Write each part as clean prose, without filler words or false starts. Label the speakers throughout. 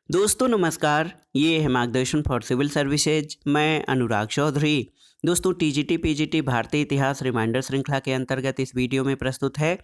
Speaker 1: दोस्तों नमस्कार। ये है मार्गदर्शन फॉर सिविल सर्विसेज। मैं अनुराग चौधरी। दोस्तों टीजीटी पीजीटी भारतीय इतिहास रिमाइंडर श्रृंखला के अंतर्गत इस वीडियो में प्रस्तुत है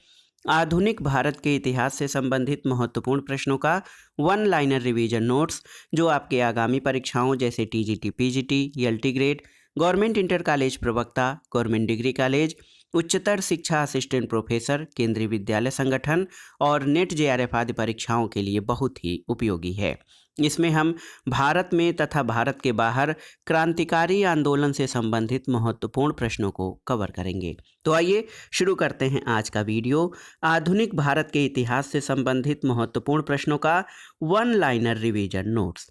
Speaker 1: आधुनिक भारत के इतिहास से संबंधित महत्वपूर्ण प्रश्नों का वन लाइनर रिवीजन नोट्स, जो आपके आगामी परीक्षाओं जैसे TGT PGT, LT grade, government inter college प्रवक्ता, गवर्नमेंट डिग्री कॉलेज, उच्चतर शिक्षा असिस्टेंट प्रोफेसर, केंद्रीय विद्यालय संगठन और नेट जेआरएफ आदि परीक्षाओं के लिए बहुत ही उपयोगी है। इसमें हम भारत में तथा भारत के बाहर क्रांतिकारी आंदोलन से संबंधित महत्वपूर्ण प्रश्नों को कवर करेंगे। तो आइए शुरू करते हैं आज का वीडियो। आधुनिक भारत के इतिहास से संबंधित महत्वपूर्ण प्रश्नों का वन लाइनर रिवीजन नोट्स।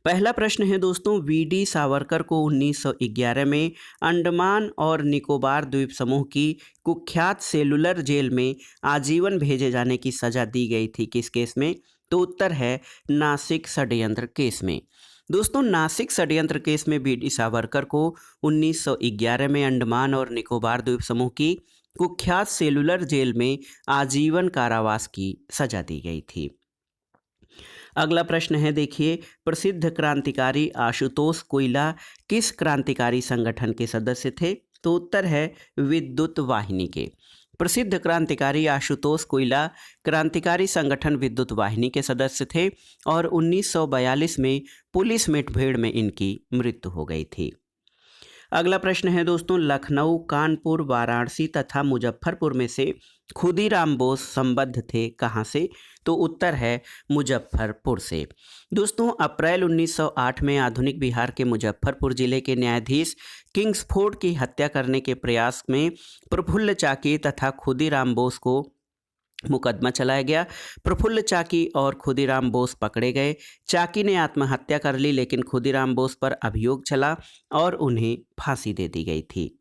Speaker 1: पहला प्रश्न है दोस्तों, वीडी सावरकर को 1911 में अंडमान और निकोबार द्वीप समूह की कुख्यात सेलुलर जेल में आजीवन भेजे जाने की सजा दी गई थी, किस केस में? तो उत्तर है नासिक षड्यंत्र केस में। दोस्तों नासिक षड्यंत्र केस में वीडी सावरकर को 1911 में अंडमान और निकोबार द्वीप समूह की कुख्यात सेलुलर जेल में आजीवन कारावास की सजा दी गई थी। अगला प्रश्न है, देखिए, प्रसिद्ध क्रांतिकारी आशुतोष कोइला किस क्रांतिकारी संगठन के सदस्य थे? तो उत्तर है विद्युत वाहिनी के। प्रसिद्ध क्रांतिकारी आशुतोष कोइला क्रांतिकारी संगठन विद्युत वाहिनी के सदस्य थे और 1942 में पुलिस मुठभेड़ में इनकी मृत्यु हो गई थी। अगला प्रश्न है दोस्तों, लखनऊ, कानपुर, वाराणसी तथा मुजफ्फरपुर में से खुदीराम बोस संबद्ध थे कहाँ से? तो उत्तर है मुजफ्फरपुर से। दोस्तों अप्रैल 1908 में आधुनिक बिहार के मुजफ्फरपुर जिले के न्यायाधीश किंग्सफोर्ड की हत्या करने के प्रयास में प्रफुल्ल चाकी तथा खुदीराम बोस को मुकदमा चलाया गया। प्रफुल्ल चाकी और खुदीराम बोस पकड़े गए। चाकी ने आत्महत्या कर ली, लेकिन खुदीराम बोस पर अभियोग चला और उन्हें फांसी दे दी गई थी।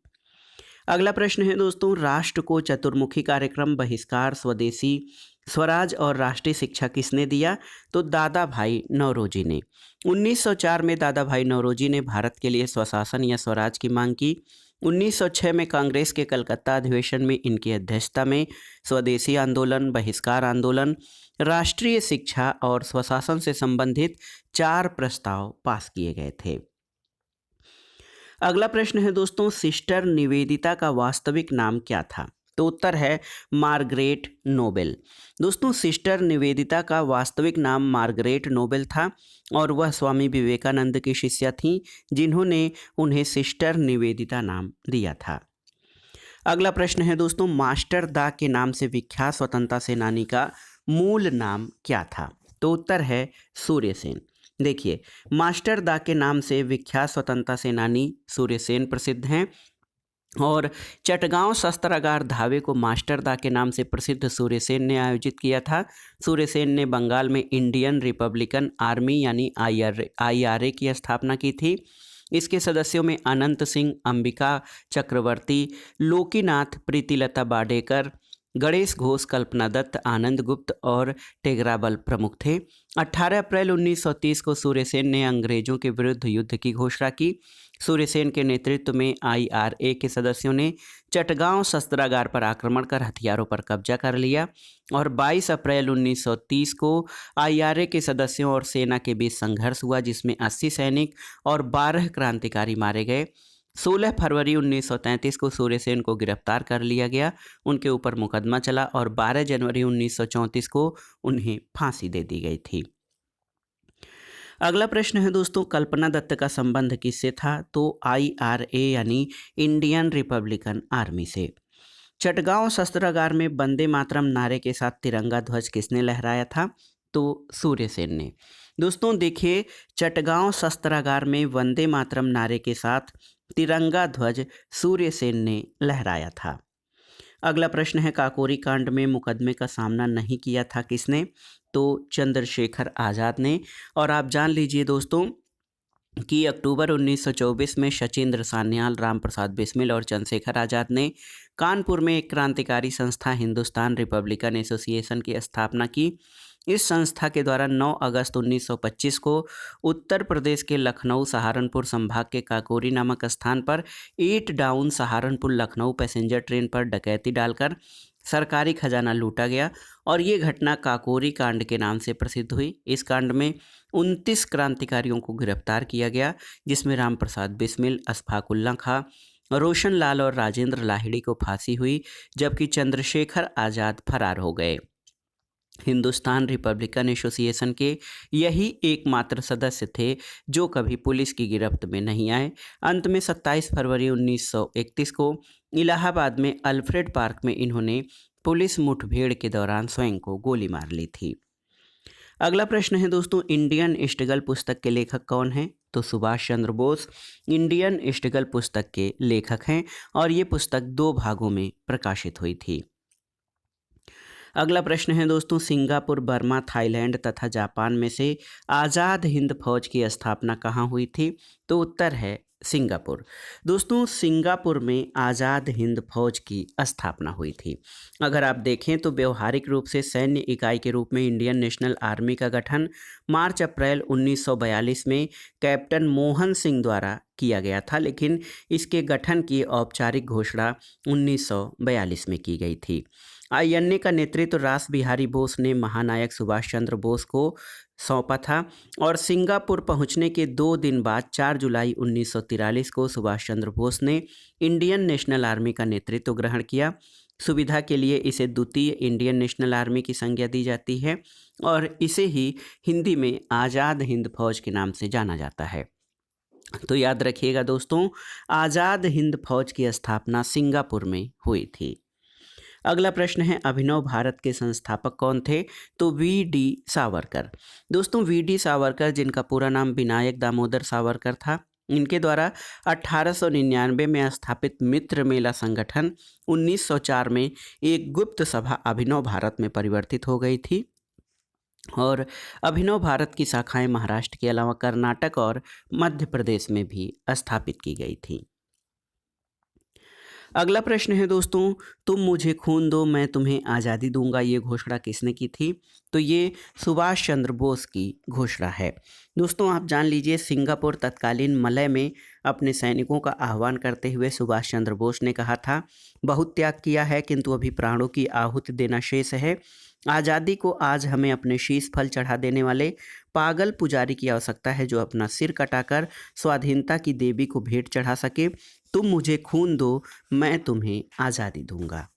Speaker 1: अगला प्रश्न है दोस्तों, राष्ट्र को चतुर्मुखी कार्यक्रम, बहिष्कार, स्वदेशी, स्वराज और राष्ट्रीय शिक्षा किसने दिया? तो दादा भाई नौरोजी ने। 1904 में दादा भाई नौरोजी ने भारत के लिए स्वशासन या स्वराज की मांग की। 1906 में कांग्रेस के कलकत्ता अधिवेशन में इनकी अध्यक्षता में स्वदेशी आंदोलन, बहिष्कार आंदोलन, राष्ट्रीय शिक्षा और स्वशासन से संबंधित 4 प्रस्ताव पास किए गए थे। अगला प्रश्न है दोस्तों, सिस्टर निवेदिता का वास्तविक नाम क्या था? तो उत्तर है मार्गरेट नोबेल। दोस्तों सिस्टर निवेदिता का वास्तविक नाम मार्गरेट नोबेल था और वह स्वामी विवेकानंद की शिष्या थीं, जिन्होंने उन्हें सिस्टर निवेदिता नाम दिया था। अगला प्रश्न है दोस्तों, मास्टर दा के नाम से विख्यात स्वतंत्रता सेनानी का मूल नाम क्या था? तो उत्तर है सूर्यसेन। देखिए, मास्टर दा के नाम से विख्यात स्वतंत्रता सेनानी सूर्यसेन प्रसिद्ध हैं और चटगांव शस्त्रागार धावे को मास्टर दा के नाम से प्रसिद्ध सूर्यसेन ने आयोजित किया था। सूर्यसेन ने बंगाल में इंडियन रिपब्लिकन आर्मी यानी आईआरए की स्थापना की थी। इसके सदस्यों में अनंत सिंह, अंबिका चक्रवर्ती, लोकीनाथ, प्रीतिलता बाडेकर, गणेश घोष, कल्पना दत्त, आनंद गुप्त और टेगराबल प्रमुख थे। 18 अप्रैल 1930 को सूर्यसेन ने अंग्रेजों के विरुद्ध युद्ध की घोषणा की। सूर्यसेन के नेतृत्व में आईआरए के सदस्यों ने चटगांव शस्त्रागार पर आक्रमण कर हथियारों पर कब्जा कर लिया और 22 अप्रैल 1930 को आईआरए के सदस्यों और सेना के बीच संघर्ष हुआ, जिसमें 80 सैनिक और 12 क्रांतिकारी मारे गए। 16 फरवरी 1933 को सूर्यसेन को गिरफ्तार कर लिया गया, उनके ऊपर मुकदमा चला और 12 जनवरी 1934 को उन्हें फांसी दे दी गई थी। अगला प्रश्न है दोस्तों, कल्पना दत्त का संबंध किससे था? तो आईआरए यानी इंडियन रिपब्लिकन आर्मी से। चटगांव शस्त्रागार में वंदे मातरम नारे के साथ तिरंगा ध्वज किसने लहराया था? तो सूर्यसेन ने। दोस्तों देखिए, चटगांव शस्त्रागार में वंदे मातरम नारे के साथ तिरंगा ध्वज सूर्यसेन ने लहराया था। अगला प्रश्न है, काकोरी कांड में मुकदमे का सामना नहीं किया था किसने? तो चंद्रशेखर आज़ाद ने। और आप जान लीजिए दोस्तों कि अक्टूबर 1924 में शचीन्द्र सान्याल, राम प्रसाद बिस्मिल और चंद्रशेखर आज़ाद ने कानपुर में एक क्रांतिकारी संस्था हिंदुस्तान रिपब्लिकन एसोसिएशन की स्थापना की। इस संस्था के द्वारा 9 अगस्त 1925 को उत्तर प्रदेश के लखनऊ सहारनपुर संभाग के काकोरी नामक स्थान पर 8 down Saharanpur Lucknow passenger train पर डकैती डालकर सरकारी खजाना लूटा गया और ये घटना काकोरी कांड के नाम से प्रसिद्ध हुई। इस कांड में 29 क्रांतिकारियों को गिरफ्तार किया गया, जिसमें राम प्रसाद बिस्मिल, अशफाक उल्ला खां, रोशन लाल और राजेंद्र लाहिड़ी को फांसी हुई, जबकि चंद्रशेखर आज़ाद फरार हो गए। हिंदुस्तान रिपब्लिकन एसोसिएशन के यही एकमात्र सदस्य थे जो कभी पुलिस की गिरफ्त में नहीं आए। अंत में 27 फरवरी 1931 को इलाहाबाद में अल्फ्रेड पार्क में इन्होंने पुलिस मुठभेड़ के दौरान स्वयं को गोली मार ली थी। अगला प्रश्न है दोस्तों, इंडियन स्ट्रगल पुस्तक के लेखक कौन हैं? तो सुभाष चंद्र बोस इंडियन स्ट्रगल पुस्तक के लेखक हैं और ये पुस्तक 2 भागों में प्रकाशित हुई थी। अगला प्रश्न है दोस्तों, सिंगापुर, बर्मा, थाईलैंड तथा जापान में से आज़ाद हिंद फौज की स्थापना कहाँ हुई थी? तो उत्तर है सिंगापुर। दोस्तों, सिंगापुर में आज़ाद हिंद फौज की स्थापना हुई थी। अगर आप देखें तो व्यवहारिक रूप से सैन्य इकाई के रूप में इंडियन नेशनल आर्मी का गठन मार्च-अप्रैल 1942 में कैप्टन मोहन सिंह द्वारा किया गया था, लेकिन इसके गठन की औपचारिक घोषणा 1942 में की गई थी। आईएनए का नेतृत्व रास बिहारी बोस ने महानायक सुभाष चंद्र बोस को सौंपा था और सिंगापुर पहुंचने के 2 दिन बाद 4 जुलाई 1943 को सुभाष चंद्र बोस ने इंडियन नेशनल आर्मी का नेतृत्व ग्रहण किया। सुविधा के लिए इसे द्वितीय इंडियन नेशनल आर्मी की संज्ञा दी जाती है और इसे ही हिंदी में आज़ाद हिंद फौज के नाम से जाना जाता है। तो याद रखिएगा दोस्तों, आज़ाद हिंद फौज की स्थापना सिंगापुर में हुई थी। अगला प्रश्न है, अभिनव भारत के संस्थापक कौन थे? तो वी.डी. सावरकर। दोस्तों, वी.डी. सावरकर, जिनका पूरा नाम विनायक दामोदर सावरकर था, इनके द्वारा 1899 में स्थापित मित्र मेला संगठन 1904 में एक गुप्त सभा अभिनव भारत में परिवर्तित हो गई थी और अभिनव भारत की शाखाएं महाराष्ट्र के अलावा कर्नाटक और मध्य प्रदेश में भी स्थापित की गई थी। अगला प्रश्न है दोस्तों, तुम मुझे खून दो मैं तुम्हें आज़ादी दूंगा, ये घोषणा किसने की थी? तो ये सुभाष चंद्र बोस की घोषणा है। दोस्तों, आप जान लीजिए, सिंगापुर तत्कालीन मलय में अपने सैनिकों का आह्वान करते हुए सुभाष चंद्र बोस ने कहा था, बहुत त्याग किया है किंतु अभी प्राणों की आहुति देना शेष है। आज़ादी को आज हमें अपने शीश फल चढ़ा देने वाले पागल पुजारी की आवश्यकता है जो अपना सिर कटाकर स्वाधीनता की देवी को भेंट चढ़ा सके। तुम मुझे खून दो मैं तुम्हें आज़ादी दूंगा।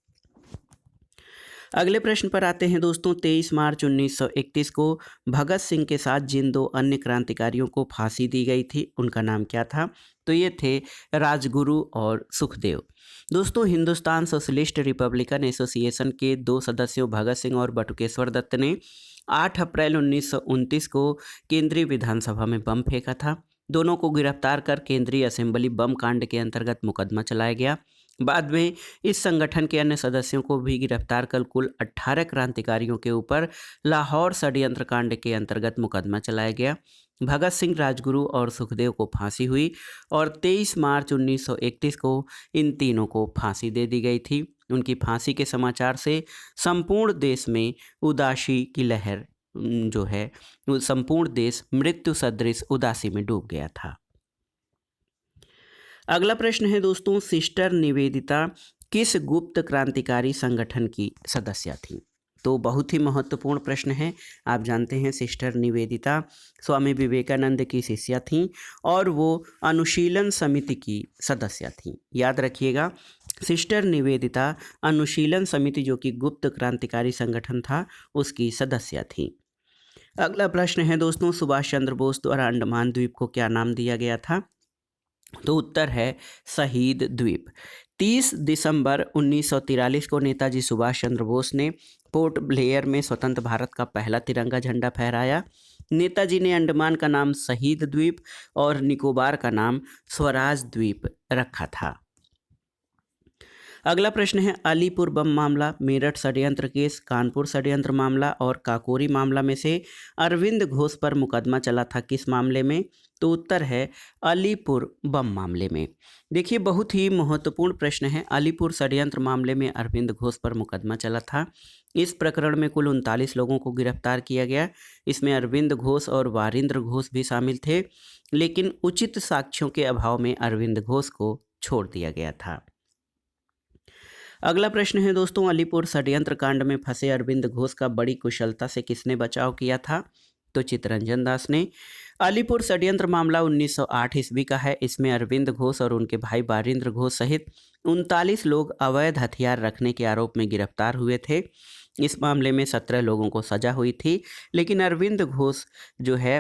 Speaker 1: अगले प्रश्न पर आते हैं दोस्तों, 23 मार्च 1931 को भगत सिंह के साथ जिन 2 अन्य क्रांतिकारियों को फांसी दी गई थी उनका नाम क्या था? तो ये थे राजगुरु और सुखदेव। दोस्तों, हिंदुस्तान सोशलिस्ट रिपब्लिकन एसोसिएशन के 2 सदस्यों भगत सिंह और बटुकेश्वर दत्त ने 8 अप्रैल 1929 को केंद्रीय विधानसभा में बम फेंका था। दोनों को गिरफ्तार कर केंद्रीय असेंबली बम कांड के अंतर्गत मुकदमा चलाया गया। बाद में इस संगठन के अन्य सदस्यों को भी गिरफ्तार कर कुल 18 क्रांतिकारियों के ऊपर लाहौर षड्यंत्र कांड के अंतर्गत मुकदमा चलाया गया। भगत सिंह, राजगुरु और सुखदेव को फांसी हुई और 23 मार्च 1931 को इन तीनों को फांसी दे दी गई थी। उनकी फांसी के समाचार से संपूर्ण देश में उदासी की लहर जो है, संपूर्ण देश मृत्यु सदृश उदासी में डूब गया था। अगला प्रश्न है दोस्तों, सिस्टर निवेदिता किस गुप्त क्रांतिकारी संगठन की सदस्य थी? तो बहुत ही महत्वपूर्ण प्रश्न है। आप जानते हैं सिस्टर निवेदिता स्वामी विवेकानंद की शिष्या थीं और वो अनुशीलन समिति की सदस्य थीं। याद रखिएगा, सिस्टर निवेदिता अनुशीलन समिति जो कि गुप्त क्रांतिकारी संगठन था उसकी सदस्य थी। अगला प्रश्न है दोस्तों, सुभाष चंद्र बोस द्वारा अंडमान द्वीप को क्या नाम दिया गया था? तो उत्तर है शहीद द्वीप। 30 दिसंबर 1943 को नेताजी सुभाष चंद्र बोस ने पोर्ट ब्लेयर में स्वतंत्र भारत का पहला तिरंगा झंडा फहराया। नेताजी ने अंडमान का नाम शहीद द्वीप और निकोबार का नाम स्वराज द्वीप रखा था। अगला प्रश्न है, अलीपुर बम मामला, मेरठ षड्यंत्र केस, कानपुर षड्यंत्र मामला और काकोरी मामला में से अरविंद घोष पर मुकदमा चला था किस मामले में? तो उत्तर है अलीपुर बम मामले में। देखिए, बहुत ही महत्वपूर्ण प्रश्न है। अलीपुर षड्यंत्र मामले में अरविंद घोष पर मुकदमा चला था। इस प्रकरण में कुल 39 लोगों को गिरफ्तार किया गया। इसमें अरविंद घोष और वारिंद्र घोष भी शामिल थे, लेकिन उचित साक्ष्यों के अभाव में अरविंद घोष को छोड़ दिया गया था। अगला प्रश्न है दोस्तों, अलीपुर षड्यंत्र कांड में फंसे अरविंद घोष का बड़ी कुशलता से किसने बचाव किया था? तो चित्तरंजन दास ने। अलीपुर षड्यंत्र मामला 1908 ईस्वी का है। इसमें अरविंद घोष और उनके भाई बारिंद्र घोष सहित 39 लोग अवैध हथियार रखने के आरोप में गिरफ्तार हुए थे। इस मामले में 17 लोगों को सजा हुई थी, लेकिन अरविंद घोष जो है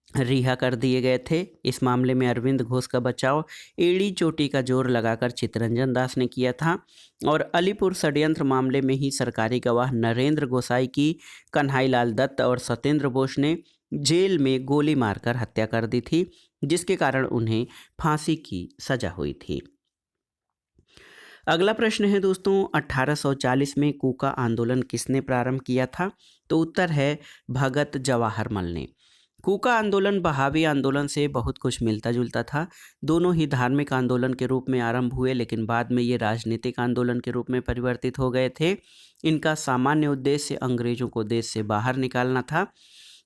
Speaker 1: रिहा कर दिए गए थे। इस मामले में अरविंद घोष का बचाव एड़ी चोटी का जोर लगाकर चित्तरंजन दास ने किया था और अलीपुर षड्यंत्र मामले में ही सरकारी गवाह नरेंद्र गोसाई की कन्हैयालाल दत्त और सत्येंद्र बोस ने जेल में गोली मारकर हत्या कर दी थी, जिसके कारण उन्हें फांसी की सजा हुई थी। अगला प्रश्न है दोस्तों, 1840 में कूका आंदोलन किसने प्रारंभ किया था? तो उत्तर है भगत जवाहरमल ने। कूका आंदोलन बहावी आंदोलन से बहुत कुछ मिलता जुलता था। दोनों ही धार्मिक आंदोलन के रूप में आरंभ हुए, लेकिन बाद में ये राजनीतिक आंदोलन के रूप में परिवर्तित हो गए थे। इनका सामान्य उद्देश्य अंग्रेजों को देश से बाहर निकालना था।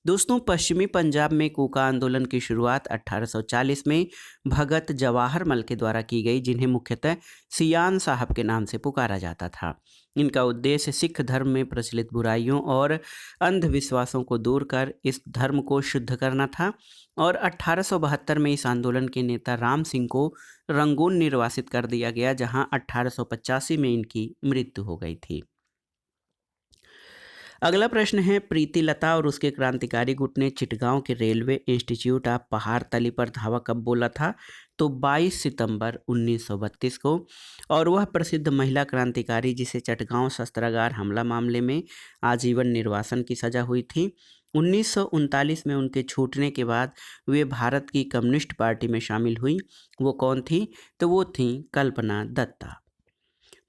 Speaker 1: दोस्तों, पश्चिमी पंजाब में कूका आंदोलन की शुरुआत 1840 में भगत जवाहरमल के द्वारा की गई, जिन्हें मुख्यतः सियान साहब के नाम से पुकारा जाता था। इनका उद्देश्य सिख धर्म में प्रचलित बुराइयों और अंधविश्वासों को दूर कर इस धर्म को शुद्ध करना था और 1872 में इस आंदोलन के नेता राम सिंह को रंगून निर्वासित कर दिया गया, जहां 1885 में इनकी मृत्यु हो गई थी। अगला प्रश्न है, प्रीतिलता और उसके क्रांतिकारी गुट ने चिटगांव के रेलवे इंस्टीट्यूट ऑफ पहाड़तली पर धावा कब बोला था? तो 22 सितंबर 1932 को। और वह प्रसिद्ध महिला क्रांतिकारी जिसे चटगांव शस्त्रागार हमला मामले में आजीवन निर्वासन की सजा हुई थी। 1939 में उनके छूटने के बाद वे भारत की कम्युनिस्ट पार्टी में शामिल हुई। वो कौन थी? तो वो थी कल्पना दत्ता।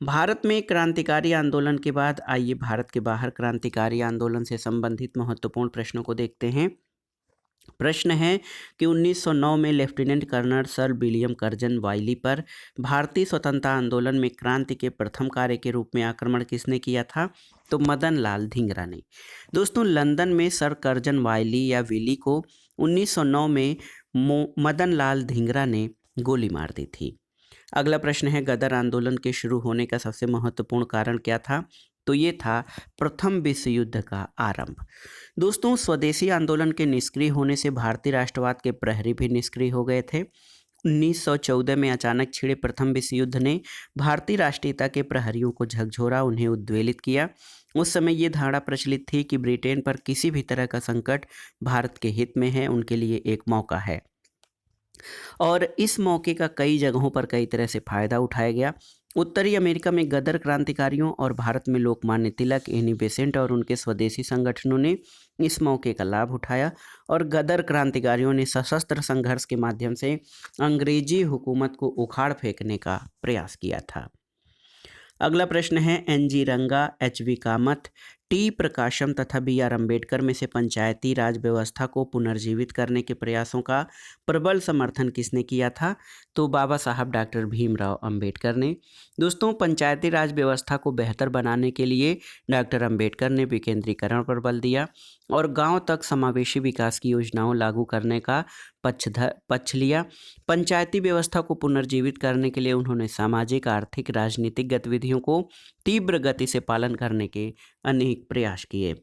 Speaker 1: भारत में क्रांतिकारी आंदोलन के बाद आइए भारत के बाहर क्रांतिकारी आंदोलन से संबंधित महत्वपूर्ण प्रश्नों को देखते हैं। प्रश्न है कि 1909 में lieutenant colonel sir William Curzon Wyllie पर भारतीय स्वतंत्रता आंदोलन में क्रांति के प्रथम कार्य के रूप में आक्रमण किसने किया था? तो मदन लाल धिंगरा ने। दोस्तों, लंदन में सर कर्जन वाइली या विली को 1909 में मदन लाल धिंगरा ने गोली मार दी थी। अगला प्रश्न है, गदर आंदोलन के शुरू होने का सबसे महत्वपूर्ण कारण क्या था? तो ये था प्रथम विश्व युद्ध का आरंभ। दोस्तों, स्वदेशी आंदोलन के निष्क्रिय होने से भारतीय राष्ट्रवाद के प्रहरी भी निष्क्रिय हो गए थे। 1914 में अचानक छिड़े प्रथम विश्व युद्ध ने भारतीय राष्ट्रीयता के प्रहरियों को झकझोरा, उन्हें उद्वेलित किया। उस समय ये धारणा प्रचलित थी कि ब्रिटेन पर किसी भी तरह का संकट भारत के हित में है, उनके लिए एक मौका है और इस मौके का कई जगहों पर कई तरह से फायदा उठाया गया। उत्तरी अमेरिका में गदर क्रांतिकारियों और भारत में लोकमान्य तिलक, एनी बेसेंट और उनके स्वदेशी संगठनों ने इस मौके का लाभ उठाया और गदर क्रांतिकारियों ने सशस्त्र संघर्ष के माध्यम से अंग्रेजी हुकूमत को उखाड़ फेंकने का प्रयास किया था। अगला प्रश्न है, एन.जी. रंगा, एच.वी. कामत, टी. प्रकाशम तथा बी.आर. अम्बेडकर में से पंचायती राज व्यवस्था को पुनर्जीवित करने के प्रयासों का प्रबल समर्थन किसने किया था? तो बाबा साहब डॉक्टर भीमराव अम्बेडकर ने। दोस्तों, पंचायती राज व्यवस्था को बेहतर बनाने के लिए डॉक्टर अम्बेडकर ने विकेंद्रीकरण पर बल दिया और गांव तक समावेशी विकास की योजनाओं लागू करने का पक्ष लिया। पंचायती व्यवस्था को पुनर्जीवित करने के लिए उन्होंने सामाजिक, आर्थिक, राजनीतिक गतिविधियों को तीव्र गति से पालन करने के अनेक प्रयास किए।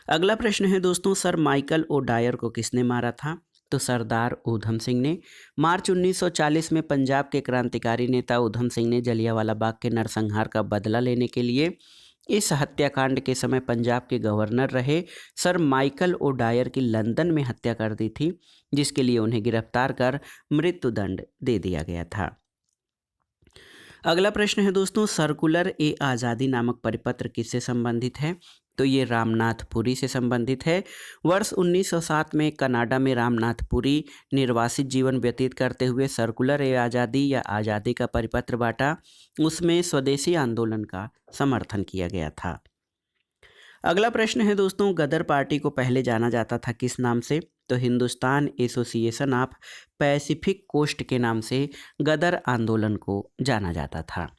Speaker 1: अगला प्रश्न है दोस्तों, सर माइकल ओ डायर को किसने मारा था? तो सरदार ऊधम सिंह ने। मार्च 1940 में पंजाब के क्रांतिकारी नेता ऊधम सिंह ने जलियांवाला बाग के नरसंहार का बदला लेने के लिए इस हत्याकांड के समय पंजाब के गवर्नर रहे सर माइकल ओ डायर की लंदन में हत्या कर दी थी, जिसके लिए उन्हें गिरफ्तार कर मृत्युदंड दे दिया गया था। अगला प्रश्न है दोस्तों, सर्कुलर ए आज़ादी नामक परिपत्र किससे संबंधित है? तो ये रामनाथ पुरी से संबंधित है। वर्ष 1907 में कनाडा में रामनाथ पुरी निर्वासित जीवन व्यतीत करते हुए सर्कुलर ए आज़ादी या आज़ादी का परिपत्र बांटा। उसमें स्वदेशी आंदोलन का समर्थन किया गया था। अगला प्रश्न है दोस्तों, गदर पार्टी को पहले जाना जाता था किस नाम से? तो Hindustan Association of Pacific Coast के नाम से गदर आंदोलन को जाना जाता था।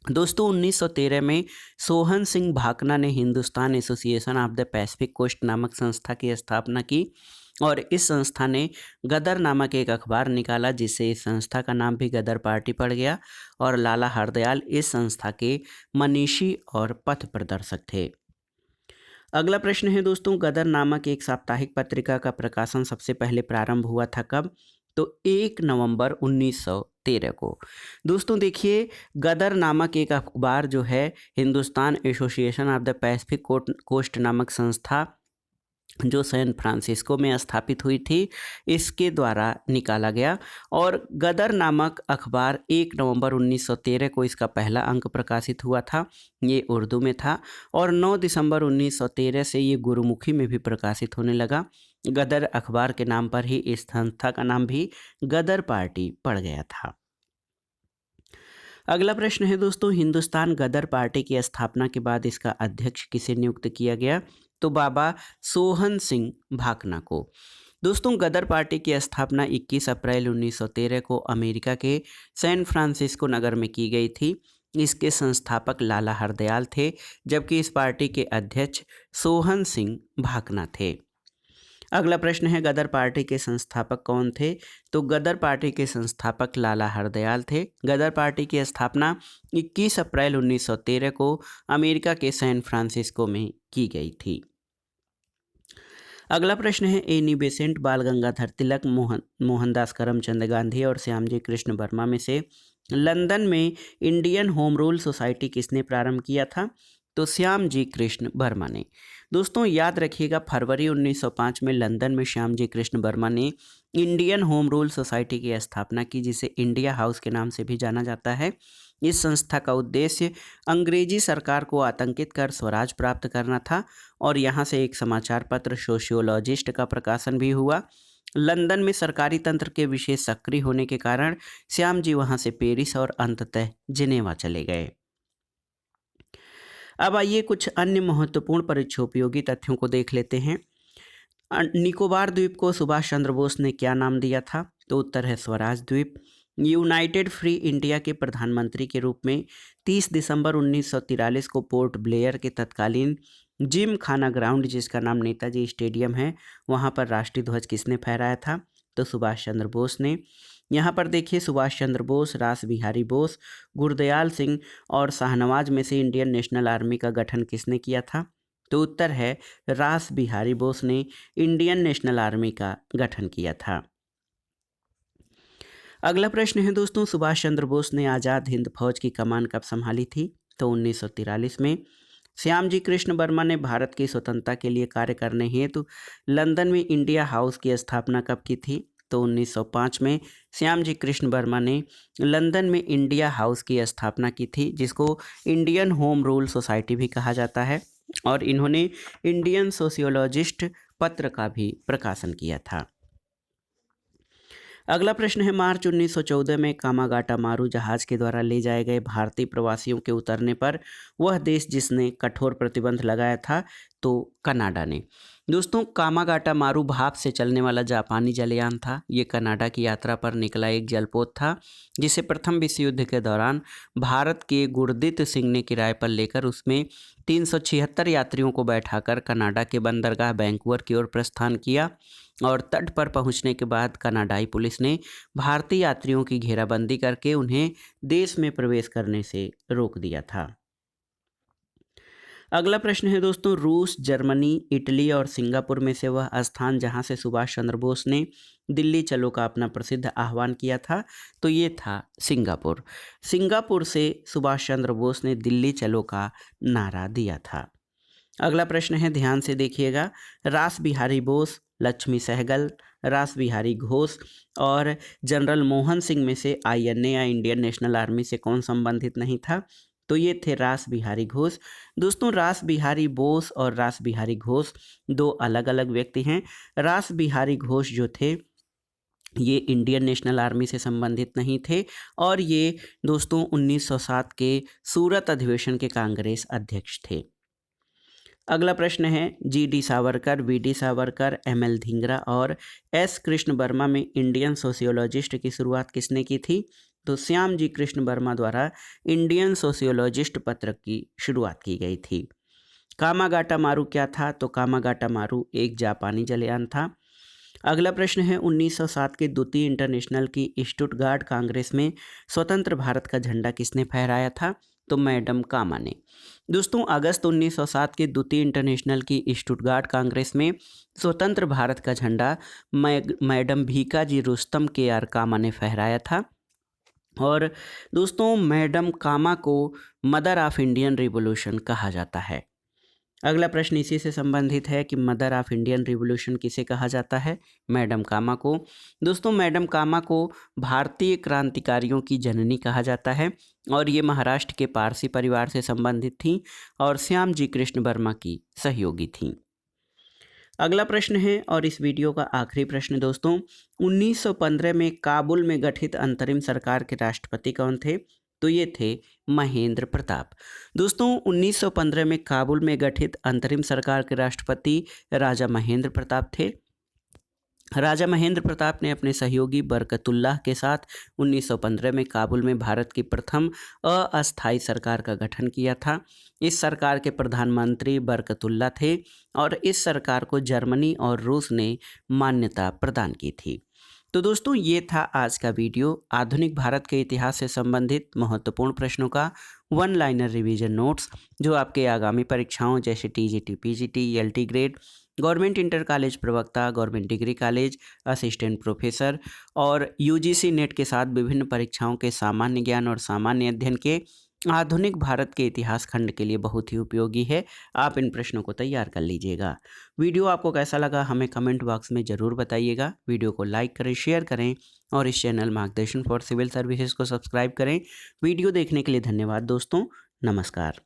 Speaker 1: दोस्तों, 1913 में सोहन सिंह भाकना ने Hindustan Association of the Pacific Coast नामक संस्था की स्थापना की। और इस संस्था ने गदर नामक एक अखबार निकाला, जिससे इस संस्था का नाम भी गदर पार्टी पड़ गया। और लाला हरदयाल इस संस्था के मनीषी और पथ प्रदर्शक थे। अगला प्रश्न है दोस्तों, गदर नामक एक साप्ताहिक पत्रिका का प्रकाशन सबसे पहले प्रारंभ हुआ था कब? तो 1 नवंबर 1913 को। दोस्तों देखिए, गदर नामक एक अखबार जो है Hindustan Association of the Pacific Coast नामक संस्था जो सैन फ्रांसिस्को में स्थापित हुई थी, इसके द्वारा निकाला गया। और गदर नामक अखबार 1 नवंबर 1913 को इसका पहला अंक प्रकाशित हुआ था। ये उर्दू में था और 9 दिसंबर 1913 से ये गुरुमुखी में भी प्रकाशित होने लगा। गदर अखबार के नाम पर ही इस संस्था का नाम भी गदर पार्टी पड़ गया था। अगला प्रश्न है दोस्तों, हिंदुस्तान गदर पार्टी की स्थापना के बाद इसका अध्यक्ष किसे नियुक्त किया गया? तो बाबा सोहन सिंह भाकना को। दोस्तों गदर पार्टी की स्थापना 21 अप्रैल 1913 को अमेरिका के सैन फ्रांसिस्को नगर में की गई थी। इसके संस्थापक लाला हरदयाल थे, जबकि इस पार्टी के अध्यक्ष सोहन सिंह भाकना थे। अगला प्रश्न है, गदर पार्टी के संस्थापक कौन थे? तो गदर पार्टी के संस्थापक लाला हरदयाल थे। गदर पार्टी की स्थापना 21 अप्रैल 1913 को अमेरिका के सैन फ्रांसिस्को में की गई थी। अगला प्रश्न है, एनी बेसेंट, बाल गंगाधर तिलक, मोहनदास करमचंद गांधी और श्यामजी कृष्ण वर्मा में से लंदन में इंडियन होम रूल सोसाइटी किसने प्रारंभ किया था? तो श्यामजी कृष्ण वर्मा ने। दोस्तों याद रखिएगा, फरवरी 1905 में लंदन में श्यामजी कृष्ण वर्मा ने इंडियन होम रूल सोसाइटी की स्थापना की, जिसे इंडिया हाउस के नाम से भी जाना जाता है। इस संस्था का उद्देश्य अंग्रेजी सरकार को आतंकित कर स्वराज प्राप्त करना था और यहाँ से एक समाचार पत्र सोशियोलॉजिस्ट का प्रकाशन भी हुआ। लंदन में सरकारी तंत्र के विशेष सक्रिय होने के कारण श्याम जी वहाँ से पेरिस और अंततः जिनेवा चले गए। अब आइए कुछ अन्य महत्वपूर्ण परीक्षोपयोगी तथ्यों को देख लेते हैं। निकोबार द्वीप को सुभाष चंद्र बोस ने क्या नाम दिया था? तो उत्तर है स्वराज द्वीप। यूनाइटेड फ्री इंडिया के प्रधानमंत्री के रूप में 30 दिसंबर 1943 को पोर्ट ब्लेयर के तत्कालीन जिम खाना ग्राउंड, जिसका नाम नेताजी स्टेडियम है, वहां पर राष्ट्रीय ध्वज किसने फहराया था? तो सुभाष चंद्र बोस ने। यहाँ पर देखिए, सुभाष चंद्र बोस, रास बिहारी बोस, गुरदयाल सिंह और शाहनवाज में से इंडियन नेशनल आर्मी का गठन किसने किया था? तो उत्तर है रास बिहारी बोस ने इंडियन नेशनल आर्मी का गठन किया था। अगला प्रश्न है दोस्तों, सुभाष चंद्र बोस ने आज़ाद हिंद फौज की कमान कब संभाली थी? तो 1943 में। श्यामजी कृष्ण वर्मा ने भारत की स्वतंत्रता के लिए कार्य करने हेतु लंदन में इंडिया हाउस की स्थापना कब की थी? तो 1905 में श्यामजी कृष्ण वर्मा ने लंदन में इंडिया हाउस की स्थापना की थी, जिसको इंडियन होम रूल सोसाइटी भी कहा जाता है। और इन्होंने इंडियन सोशियोलॉजिस्ट पत्र का भी प्रकाशन किया था। अगला प्रश्न है, मार्च 1914 में कामागाटा मारू जहाज के द्वारा ले जाए गए भारतीय प्रवासियों के उतरने पर वह देश जिसने कठोर प्रतिबंध लगाया था? तो कनाडा ने। दोस्तों कामागाटा मारू भाप से चलने वाला जापानी जलयान था। ये कनाडा की यात्रा पर निकला एक जलपोत था, जिसे प्रथम विश्व युद्ध के दौरान भारत के गुरदीप सिंह ने किराए पर लेकर उसमें 376 यात्रियों को बैठाकर कनाडा के बंदरगाह वैंकूवर की ओर प्रस्थान किया और तट पर पहुंचने के बाद कनाडाई पुलिस ने भारतीय यात्रियों की घेराबंदी करके उन्हें देश में प्रवेश करने से रोक दिया था। अगला प्रश्न है दोस्तों, रूस, जर्मनी, इटली और सिंगापुर में से वह स्थान जहां से सुभाष चंद्र बोस ने दिल्ली चलो का अपना प्रसिद्ध आह्वान किया था? तो ये था सिंगापुर। सिंगापुर से सुभाष चंद्र बोस ने दिल्ली चलो का नारा दिया था। अगला प्रश्न है, ध्यान से देखिएगा, रास बिहारी बोस, लक्ष्मी सहगल, रास बिहारी घोष और जनरल मोहन सिंह में से आईएनए या इंडियन नेशनल आर्मी से कौन संबंधित नहीं था? तो ये थे रास बिहारी घोष। दोस्तों रास बिहारी बोस और रास बिहारी घोष दो अलग अलग व्यक्ति हैं। रास बिहारी घोष जो थे ये इंडियन नेशनल आर्मी से संबंधित नहीं थे और ये दोस्तों 1907 के सूरत अधिवेशन के कांग्रेस अध्यक्ष थे। अगला प्रश्न है, GD Savarkar, VD Savarkar, ML Dhingra और एस कृष्ण वर्मा में इंडियन सोशियोलॉजिस्ट की शुरुआत किसने की थी? तो श्याम जी कृष्ण वर्मा द्वारा इंडियन सोशियोलॉजिस्ट पत्र की शुरुआत की गई थी। कामागाटा मारू क्या था? तो कामागाटा मारू एक जापानी जलयान था। अगला प्रश्न है 1907 के द्वितीय इंटरनेशनल की स्टुटगार्ट कांग्रेस में स्वतंत्र भारत का झंडा किसने फहराया था? तो मैडम कामा ने। दोस्तों अगस्त 1907 के द्वितीय इंटरनेशनल की स्टुटगार्ट कांग्रेस में स्वतंत्र भारत का झंडा मैडम भीकाजी रुस्तम के आर कामा ने फहराया था। और दोस्तों मैडम कामा को मदर ऑफ इंडियन रिवॉल्यूशन कहा जाता है। अगला प्रश्न इसी से संबंधित है कि मदर ऑफ इंडियन रिवॉल्यूशन किसे कहा जाता है? मैडम कामा को। दोस्तों मैडम कामा को भारतीय क्रांतिकारियों की जननी कहा जाता है और ये महाराष्ट्र के पारसी परिवार से संबंधित थीं और श्याम जी कृष्ण वर्मा की सहयोगी थीं। अगला प्रश्न है और इस वीडियो का आखिरी प्रश्न दोस्तों, 1915 में काबुल में गठित अंतरिम सरकार के राष्ट्रपति कौन थे? तो ये थे महेंद्र प्रताप। दोस्तों 1915 में काबुल में गठित अंतरिम सरकार के राष्ट्रपति राजा महेंद्र प्रताप थे। राजा महेंद्र प्रताप ने अपने सहयोगी बरकतुल्लाह के साथ 1915 में काबुल में भारत की प्रथम अस्थायी सरकार का गठन किया था। इस सरकार के प्रधानमंत्री बरकतुल्लाह थे और इस सरकार को जर्मनी और रूस ने मान्यता प्रदान की थी। तो दोस्तों ये था आज का वीडियो, आधुनिक भारत के इतिहास से संबंधित महत्वपूर्ण प्रश्नों का वन लाइनर रिवीजन नोट्स, जो आपके आगामी परीक्षाओं जैसे TGT, PGT, LT grade, government inter college प्रवक्ता, government degree college, assistant professor और यूजीसी नेट के साथ विभिन्न परीक्षाओं के सामान्य ज्ञान और सामान्य अध्ययन के आधुनिक भारत के इतिहास खंड के लिए बहुत ही उपयोगी है। आप इन प्रश्नों को तैयार कर लीजिएगा। वीडियो आपको कैसा लगा हमें कमेंट बॉक्स में ज़रूर बताइएगा। वीडियो को लाइक करें, शेयर करें और इस चैनल मार्गदर्शन फॉर सिविल सर्विसेज को सब्सक्राइब करें। वीडियो देखने के लिए धन्यवाद दोस्तों। नमस्कार।